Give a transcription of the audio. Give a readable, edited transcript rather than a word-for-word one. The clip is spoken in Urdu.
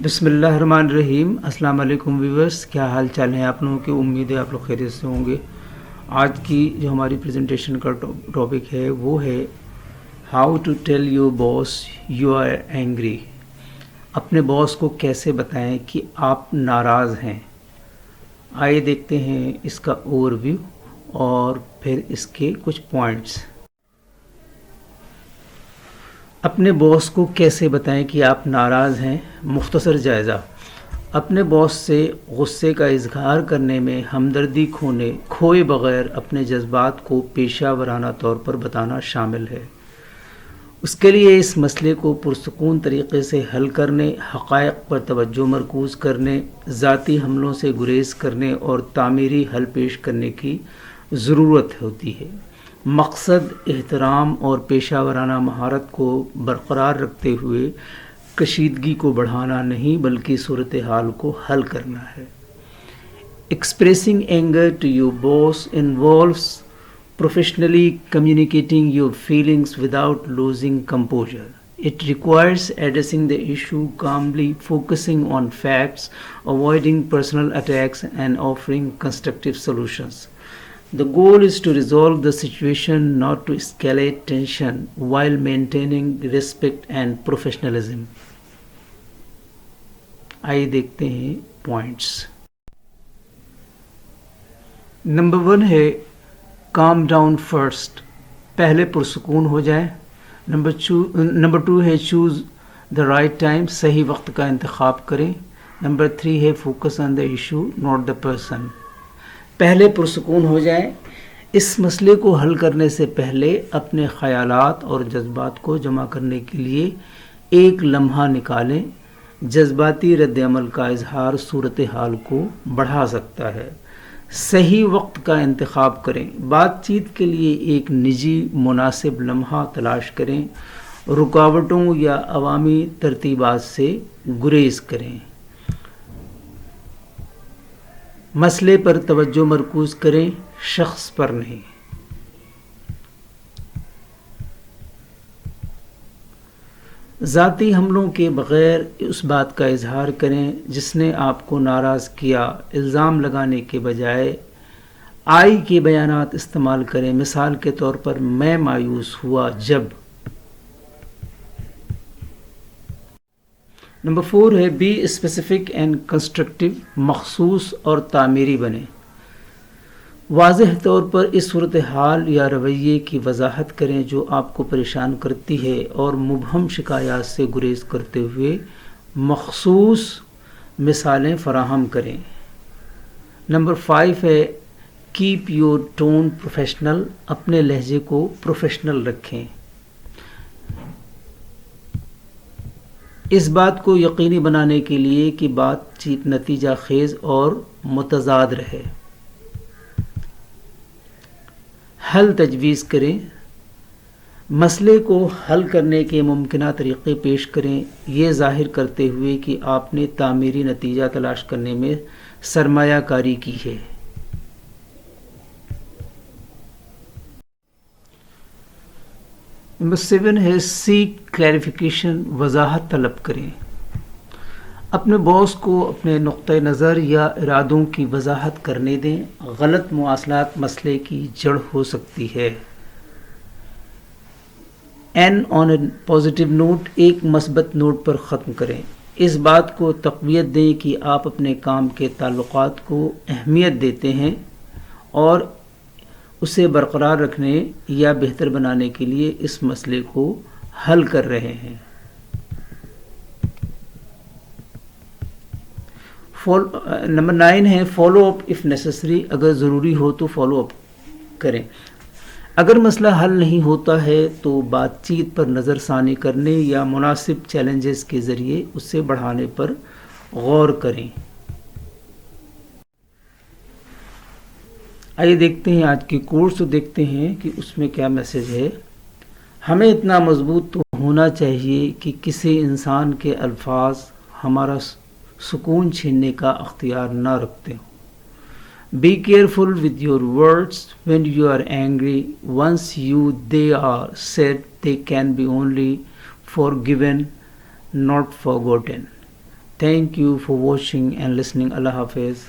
بسم اللہ الرحمن الرحیم. السلام علیکم ویورس. کیا حال چال ہیں آپ لوگوں کے؟ امید ہے آپ لوگ خیریت سے ہوں گے. آج کی جو ہماری پریزنٹیشن کا ٹاپک ہے وہ ہے how to tell your boss you are angry. اپنے باس کو کیسے بتائیں کہ آپ ناراض ہیں. آئیے دیکھتے ہیں اس کا اوور ویو اور پھر اس کے کچھ پوائنٹس. اپنے باس کو کیسے بتائیں کہ آپ ناراض ہیں. مختصر جائزہ. اپنے باس سے غصے کا اظہار کرنے میں ہمدردی کھوئے بغیر اپنے جذبات کو پیشہ ورانہ طور پر بتانا شامل ہے. اس کے لیے اس مسئلے کو پرسکون طریقے سے حل کرنے، حقائق پر توجہ مرکوز کرنے، ذاتی حملوں سے گریز کرنے اور تعمیری حل پیش کرنے کی ضرورت ہوتی ہے. مقصد احترام اور پیشہ ورانہ مہارت کو برقرار رکھتے ہوئے کشیدگی کو بڑھانا نہیں بلکہ صورتحال کو حل کرنا ہے. Expressing anger to your boss involves professionally communicating your feelings without losing composure. It requires addressing the issue calmly, focusing on facts, avoiding personal attacks, and offering constructive solutions. The goal is to resolve the situation, not to escalate tension, while maintaining respect and professionalism. آئیے دیکھتے ہیں پوائنٹس. نمبر 1 ہے کام ڈاؤن فرسٹ. پہلے پرسکون ہو جائیں. نمبر 2 ہے چوز دا رائٹ ٹائم. صحیح وقت کا انتخاب کریں. نمبر 3 ہے focus on the issue not the person. پہلے پرسکون ہو جائیں. اس مسئلے کو حل کرنے سے پہلے اپنے خیالات اور جذبات کو جمع کرنے کے لیے ایک لمحہ نکالیں. جذباتی رد عمل کا اظہار صورتحال کو بڑھا سکتا ہے. صحیح وقت کا انتخاب کریں. بات چیت کے لیے ایک نجی مناسب لمحہ تلاش کریں. رکاوٹوں یا عوامی ترتیبات سے گریز کریں. مسئلے پر توجہ مرکوز کریں، شخص پر نہیں. ذاتی حملوں کے بغیر اس بات کا اظہار کریں جس نے آپ کو ناراض کیا. الزام لگانے کے بجائے آئی کے بیانات استعمال کریں. مثال کے طور پر میں مایوس ہوا جب. نمبر 4 ہے بی اسپیسیفک اینڈ کنسٹرکٹیو. مخصوص اور تعمیری بنیں. واضح طور پر اس صورتحال یا رویے کی وضاحت کریں جو آپ کو پریشان کرتی ہے اور مبہم شکایات سے گریز کرتے ہوئے مخصوص مثالیں فراہم کریں. نمبر 5 ہے کیپ یور ٹون پروفیشنل. اپنے لہجے کو پروفیشنل رکھیں. اس بات کو یقینی بنانے کے لیے کہ بات چیت نتیجہ خیز اور متضاد رہے. حل تجویز کریں. مسئلے کو حل کرنے کے ممکنہ طریقے پیش کریں، یہ ظاہر کرتے ہوئے کہ آپ نے تعمیری نتیجہ تلاش کرنے میں سرمایہ کاری کی ہے. نمبر 7 ہے سیک کلیریفیکیشن. وضاحت طلب کریں. اپنے باس کو اپنے نقطۂ نظر یا ارادوں کی وضاحت کرنے دیں. غلط مواصلات مسئلے کی جڑ ہو سکتی ہے. آن اے پازیٹیو نوٹ. ایک مثبت نوٹ پر ختم کریں. اس بات کو تقویت دیں کہ آپ اپنے کام کے تعلقات کو اہمیت دیتے ہیں اور اسے برقرار رکھنے یا بہتر بنانے کے لیے اس مسئلے کو حل کر رہے ہیں. نمبر 9 ہے فالو اپ اف نیسیسری. اگر ضروری ہو تو فالو اپ کریں. اگر مسئلہ حل نہیں ہوتا ہے تو بات چیت پر نظر ثانی کرنے یا مناسب چیلنجز کے ذریعے اسے بڑھانے پر غور کریں. آئیے دیکھتے ہیں آج کے کورس تو دیکھتے ہیں کہ اس میں کیا میسج ہے. ہمیں اتنا مضبوط تو ہونا چاہیے کہ کسی انسان کے الفاظ ہمارا سکون چھیننے کا اختیار نہ رکھتے ہوں. Be careful with your words when you are angry. Once they are said, they can be only forgiven, not forgotten. Thank you for watching and listening. Allah Hafiz.